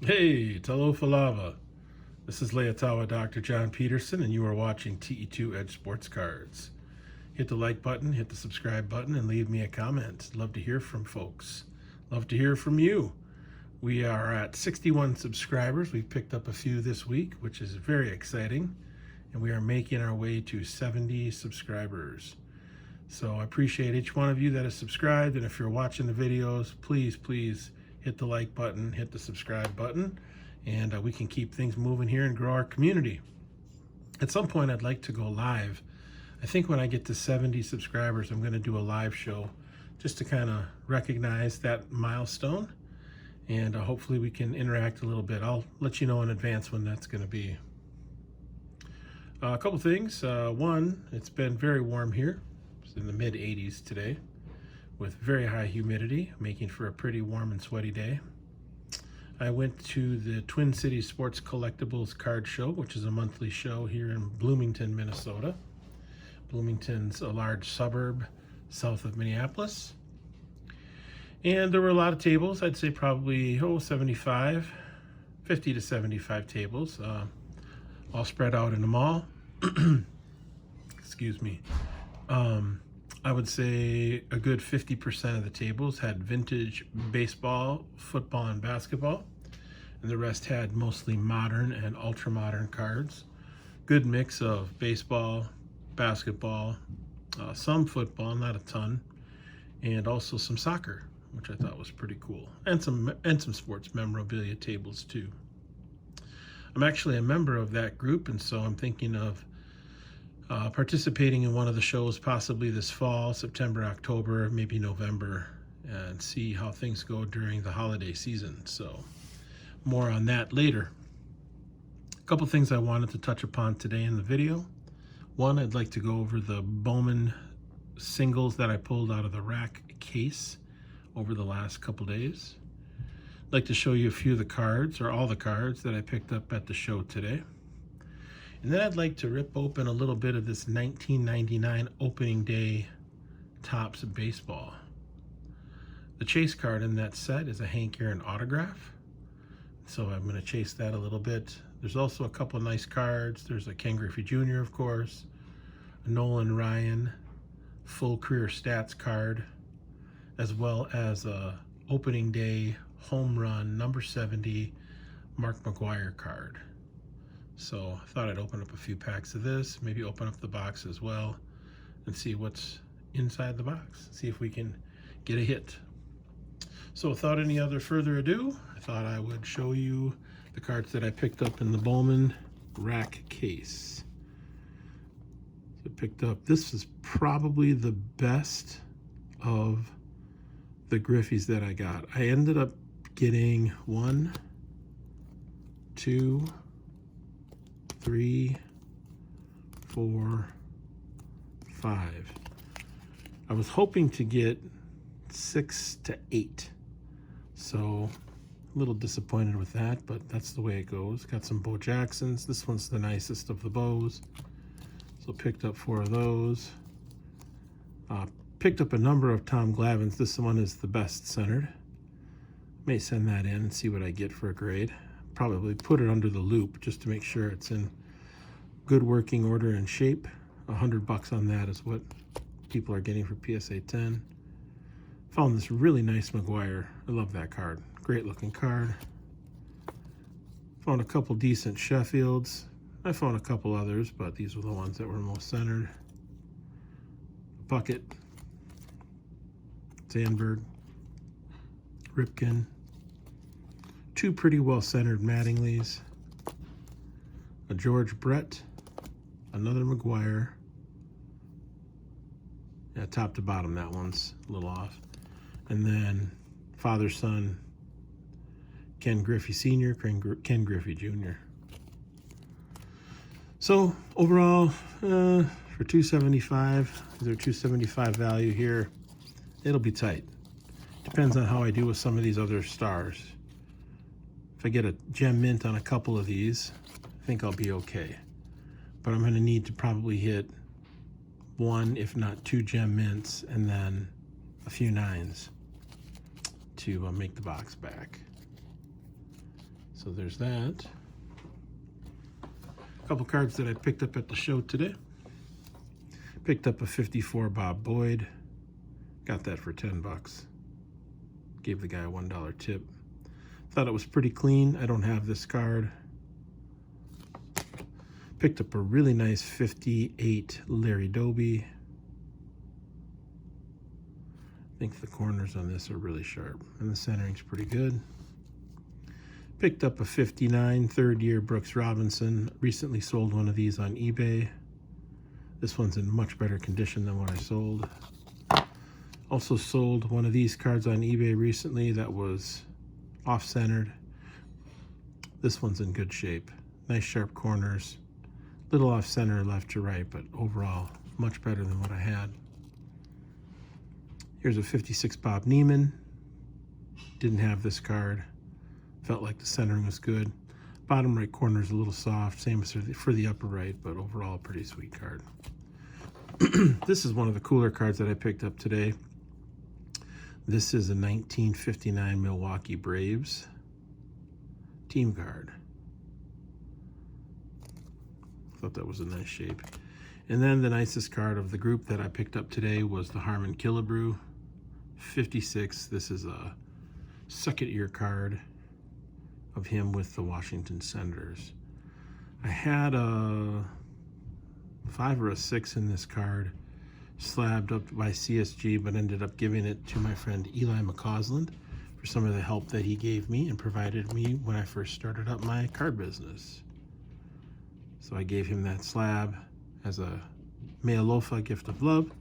Hey, Talofa Lava. This is Leotawa Dr. John Peterson, and you are watching TE2 Edge Sports Cards. Hit the like button, hit the subscribe button, and leave me a comment. Love to hear from folks. Love to hear from you. We are at 61 subscribers. We've picked up a few this week, which is very exciting. And we are making our way to 70 subscribers. So I appreciate each one of you that is subscribed. And if you're watching the videos, please hit the like button, hit the subscribe button, and we can keep things moving here and grow our community. At some point, I'd like to go live. I think when I get to 70 subscribers, I'm going to do a live show just to kind of recognize that milestone, and hopefully we can interact a little bit. I'll let you know in advance when that's going to be. A couple things. One, it's been very warm here. It's in the mid 80s today, with very high humidity, making for a pretty warm and sweaty day. I went to the Twin Cities Sports Collectibles Card Show, which is a monthly show here in Bloomington, Minnesota. Bloomington's a large suburb south of Minneapolis. And there were a lot of tables. I'd say probably 50 to 75 tables, all spread out in the mall. Excuse me. I would say a good 50% of the tables had vintage baseball, football, and basketball, and the rest had mostly modern and ultra-modern cards. Good mix of baseball, basketball, some football, not a ton, and also some soccer, which I thought was pretty cool, and some sports memorabilia tables too. I'm actually a member of that group, and so I'm thinking of participating in one of the shows possibly this fall, September, October, maybe November, and see how things go during the holiday season. So more on that later. A couple things I wanted to touch upon today in the video. One, I'd like to go over the Bowman singles that I pulled out of the rack case over the last couple days. I'd like to show you a few of the cards, or all the cards, that I picked up at the show today. And then I'd like to rip open a little bit of this 1999 opening day Topps baseball. The chase card in that set is a Hank Aaron autograph, so I'm going to chase that a little bit. There's also a couple nice cards. There's a Ken Griffey Jr., of course, a Nolan Ryan full career stats card, as well as a opening day home run number 70 Mark McGwire card. So I thought I'd open up a few packs of this, maybe open up the box as well, and see what's inside the box. See if we can get a hit. So without any other further ado, I thought I would show you the cards that I picked up in the Bowman rack case. So I picked up, this is probably the best of the Griffies that I got. I ended up getting 1, 2, 3, 4, 5. I was hoping to get 6 to 8. So a little disappointed with that, but that's the way it goes. Got some Bo Jacksons. This one's the nicest of the Bows. So picked up 4 of those. Picked up a number of Tom Glavine's. This one is the best centered. May send that in and see what I get for a grade. Probably put it under the loop just to make sure it's in good working order and shape. $100 on that is what people are getting for PSA 10. Found this really nice McGwire. I love that card. Great looking card. Found a couple decent Sheffields. I found a couple others, but these were the ones that were most centered. Bucket, Sandberg, Ripken. 2 pretty well centered Mattinglys, a George Brett, another McGwire. Yeah, top to bottom, that one's a little off. And then father-son, Ken Griffey Sr., Ken Griffey Jr. So overall, for $275, there's $275 value here. It'll be tight. Depends on how I do with some of these other stars. If I get a gem mint on a couple of these, I think I'll be okay. But I'm going to need to probably hit 1, if not 2 gem mints, and then a few 9s to make the box back. So there's that. A couple cards that I picked up at the show today. Picked up a 54 Bob Boyd. Got that for 10 bucks. Gave the guy a $1 tip. Thought it was pretty clean. I don't have this card. Picked up a really nice 58 Larry Doby. I think the corners on this are really sharp, and the centering's pretty good. Picked up a 59 third year Brooks Robinson. Recently sold one of these on eBay. This one's in much better condition than what I sold. Also sold one of these cards on eBay recently that was off-centered. This one's in good shape. Nice sharp corners. Little off-center left to right, but overall much better than what I had. Here's a 56 Bob Neiman. Didn't have this card. Felt like the centering was good. Bottom right corner is a little soft, same as for the upper right, but overall a pretty sweet card. This is one of the cooler cards that I picked up today. This is a 1959 Milwaukee Braves team card. Thought that was a nice shape. And then the nicest card of the group that I picked up today was the Harmon Killebrew 56. This is a second year card of him with the Washington Senators. I had a 5 or a 6 in this card, slabbed up by CSG, but ended up giving it to my friend Eli McCausland for some of the help that he gave me and provided me when I first started up my card business. So I gave him that slab as a Mea Lofa gift of love,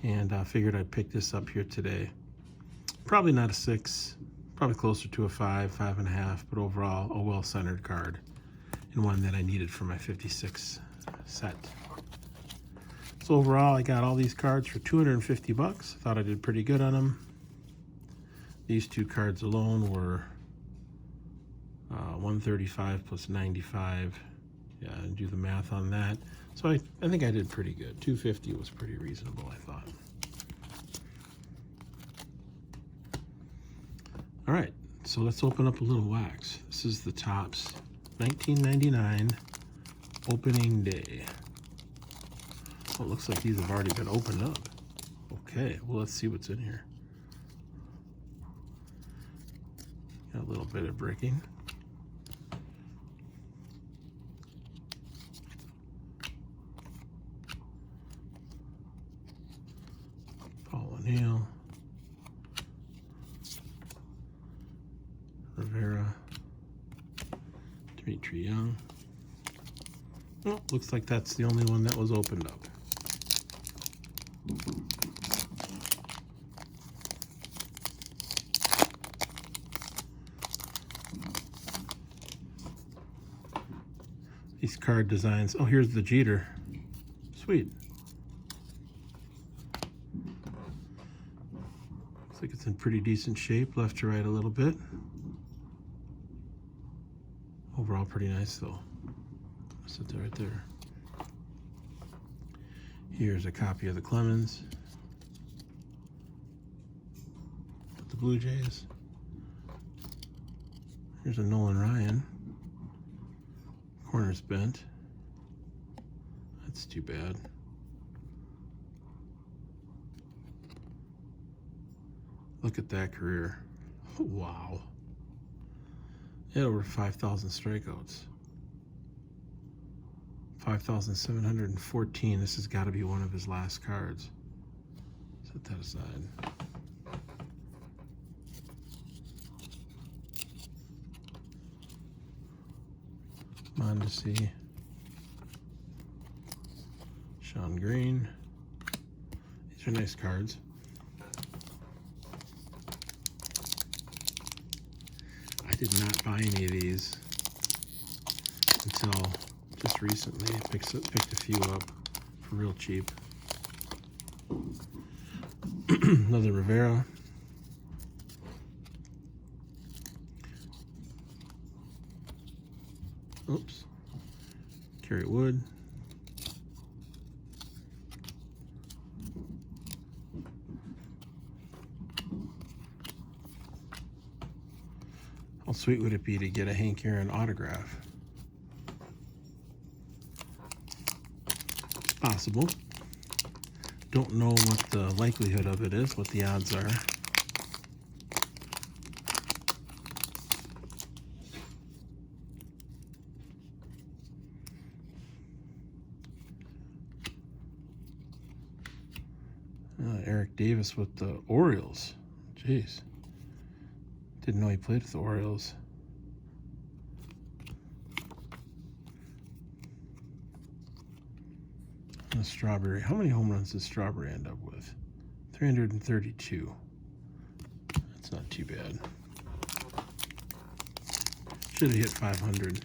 and I figured I'd pick this up here today. Probably not a 6, probably closer to a 5, 5.5, but overall a well-centered card and one that I needed for my 56 set. So overall, I got all these cards for 250 bucks. Thought I did pretty good on them. These two cards alone were 135 plus 95. Yeah, and do the math on that. So I think I did pretty good. 250 was pretty reasonable, I thought. All right, so let's open up a little wax. This is the Topps 1999 opening day. Oh, it looks like these have already been opened up. Okay, well, let's see what's in here. Got a little bit of breaking. Paul O'Neill. Rivera. Dimitri Young. Oh, looks like that's the only one that was opened up. These card designs. Oh, here's the Jeter. Sweet. Looks like it's in pretty decent shape, left to right a little bit. Overall, pretty nice though. Sit that right there. Here's a copy of the Clemens. The Blue Jays. Here's a Nolan Ryan. Corner's bent. That's too bad. Look at that career. Oh, wow. He had over 5,000 strikeouts. 5,714. This has got to be one of his last cards. Set that aside. Mondesi. Sean Green. These are nice cards. I did not buy any of these until just recently. I picked a few up for real cheap. Another Rivera. Oops. Kerry Wood. How sweet would it be to get a Hank Aaron autograph? It's possible. Don't know what the likelihood of it is, what the odds are. Eric Davis with the Orioles. Jeez. Didn't know he played with the Orioles. And a Strawberry. How many home runs does Strawberry end up with? 332. That's not too bad. Should have hit 500.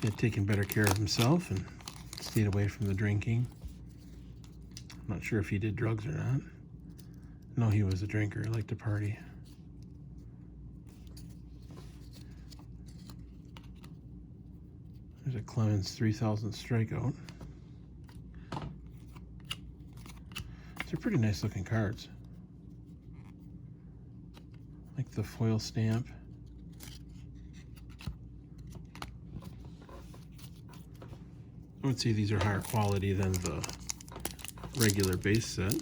He had taken better care of himself and stayed away from the drinking. I'm not sure if he did drugs or not. No, he was a drinker. He liked to party. There's a Clemens 3000 strikeout. These are pretty nice looking cards. Like the foil stamp. I would say these are higher quality than the regular base set.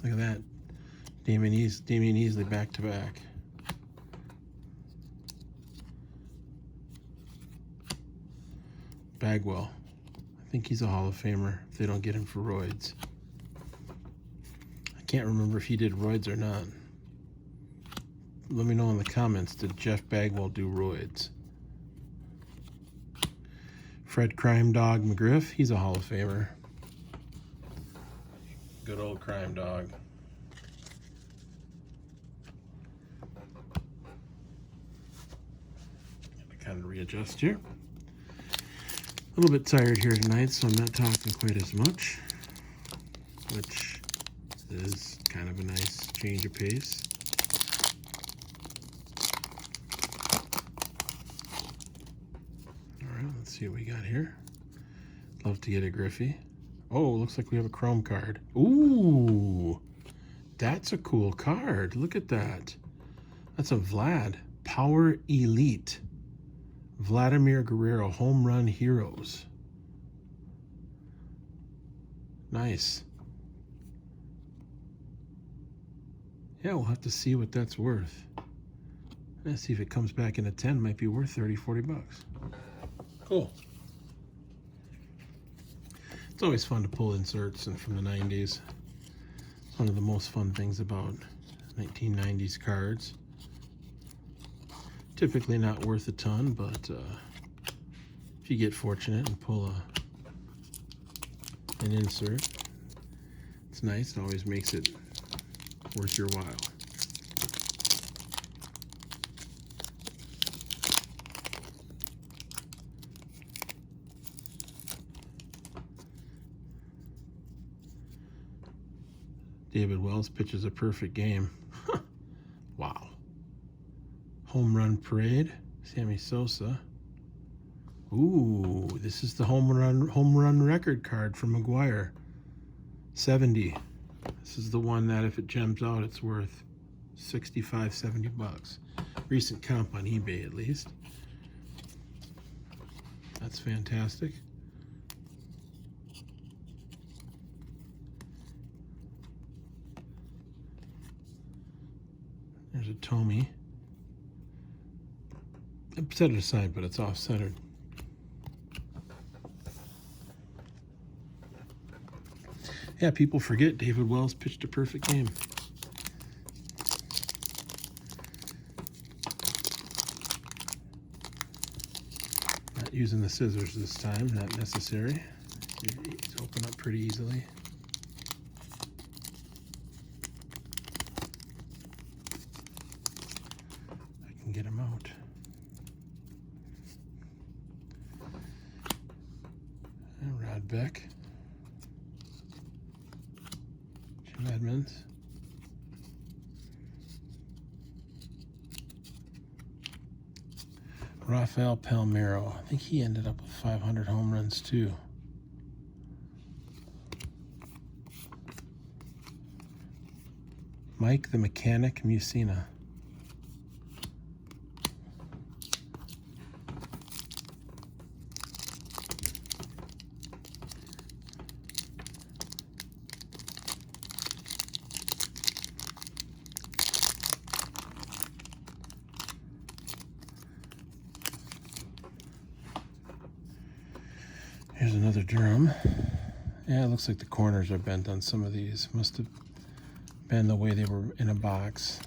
Look at that. Damian Easley back to back. Bagwell. I think he's a Hall of Famer if they don't get him for roids. I can't remember if he did roids or not. Let me know in the comments, did Jeff Bagwell do roids? Fred Crime Dog McGriff, he's a Hall of Famer. Good old Crime Dog. Gotta kind of readjust here. A little bit tired here tonight, so I'm not talking quite as much, which is kind of a nice change of pace. All right, let's see what we got here. Love to get a Griffey. Oh, looks like we have a Chrome card. Ooh, that's a cool card. Look at that. That's a Vlad. Power Elite. Vladimir Guerrero, Home Run Heroes. Nice. Yeah, we'll have to see what that's worth. Let's see if it comes back in a 10. Might be worth 30, 40 bucks. Cool. It's always fun to pull inserts and from the 90s. It's one of the most fun things about 1990s cards. Typically not worth a ton, but if you get fortunate and pull an insert, it's nice. It always makes it worth your while. David Wells pitches a perfect game. Wow. Home Run Parade, Sammy Sosa. Ooh, this is the home run record card from McGuire. 70. This is the one that if it gems out, it's worth 65, 70 bucks. Recent comp on eBay, at least. That's fantastic. There's a Tommy. I set it aside, but it's off-centered. Yeah, people forget David Wells pitched a perfect game. Not using the scissors this time, not necessary. These open up pretty easily. I can get them out. Rod Beck, Jim Edmonds, Rafael Palmeiro. I think he ended up with 500 home runs too. Mike the Mechanic Musina. Here's another Durham. Yeah, it looks like the corners are bent on some of these. Must have been the way they were in a box.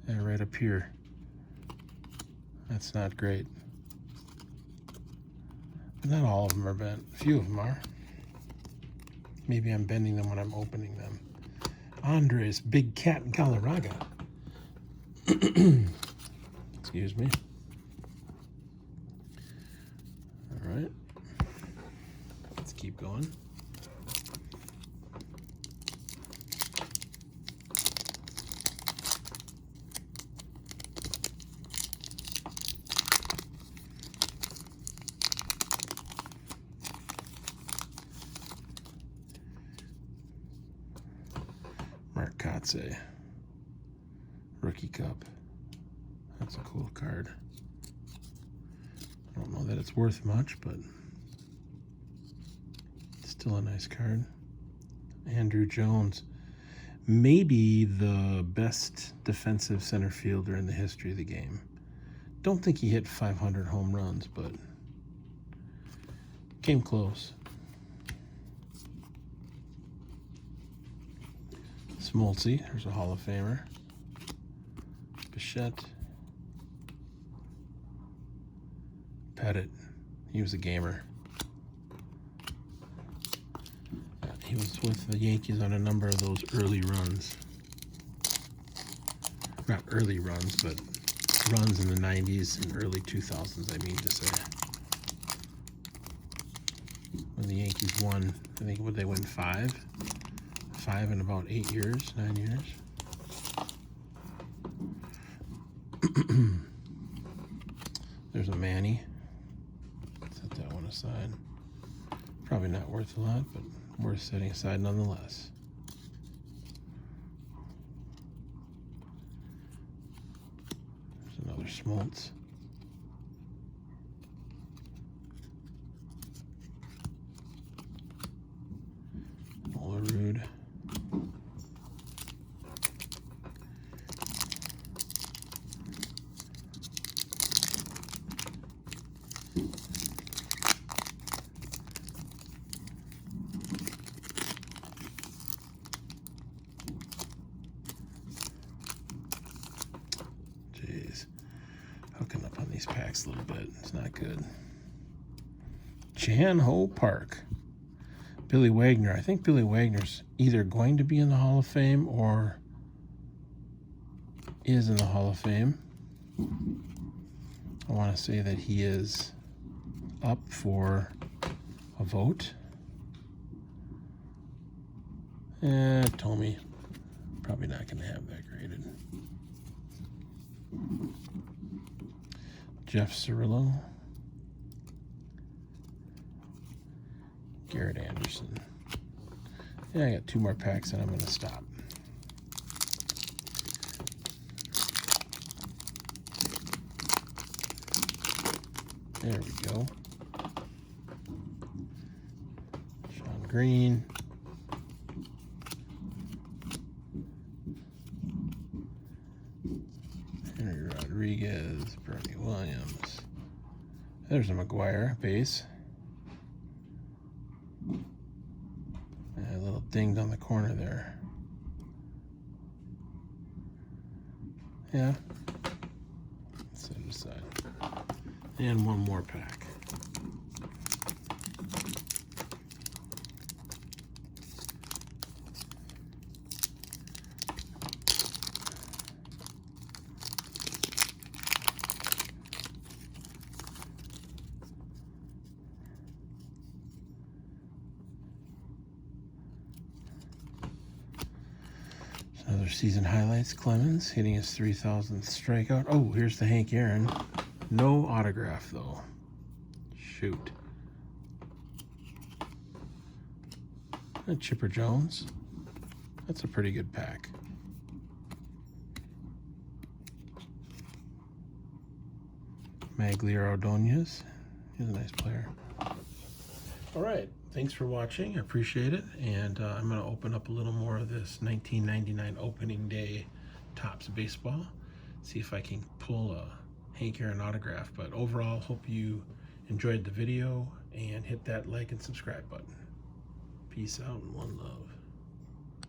Yeah, right up here. That's not great. But not all of them are bent. A few of them are. Maybe I'm bending them when I'm opening them. Andres Big Cat Galarraga. Excuse me. All right. Let's keep going. Mark Kotze. Rookie Cup. That's a cool card. I don't know that it's worth much, but still a nice card. Andrew Jones. Maybe the best defensive center fielder in the history of the game. Don't think he hit 500 home runs, but came close. Smoltzy, there's a Hall of Famer. Bichette. Pettit, he was a gamer. He was with the Yankees on a number of those early runs. Not early runs, but runs in the 90s and early 2000s, I mean to say. When the Yankees won, I think, would they win 5? 5 in about 8 years, 9 years. There's a Manny. Set that one aside. Probably not worth a lot, but worth setting aside nonetheless. There's another Schmaltz. Olerud. Jeez. Hooking up on these packs a little bit. It's not good. Chan Ho Park. Billy Wagner. I think Billy Wagner's either going to be in the Hall of Fame or is in the Hall of Fame. I want to say that he is up for a vote. Tommy, probably not going to have that graded. Jeff Cirillo. Garrett Anderson. Yeah, I got 2 more packs and I'm going to stop. There we go. Sean Green. Henry Rodriguez. Bernie Williams. There's a McGuire base. A little dinged on the corner there. Yeah. Set it aside. And 1 more pack. Another season highlights. Clemens hitting his 3,000th strikeout. Oh, here's the Hank Aaron. No autograph though. Shoot. And Chipper Jones. That's a pretty good pack. Maglia Ordonez. He's a nice player. All right. Thanks for watching. I appreciate it. And I'm going to open up a little more of this 1999 opening day Topps baseball. See if I can pull a Hank Aaron autograph. But overall, hope you enjoyed the video and hit that like and subscribe button. Peace out and one love.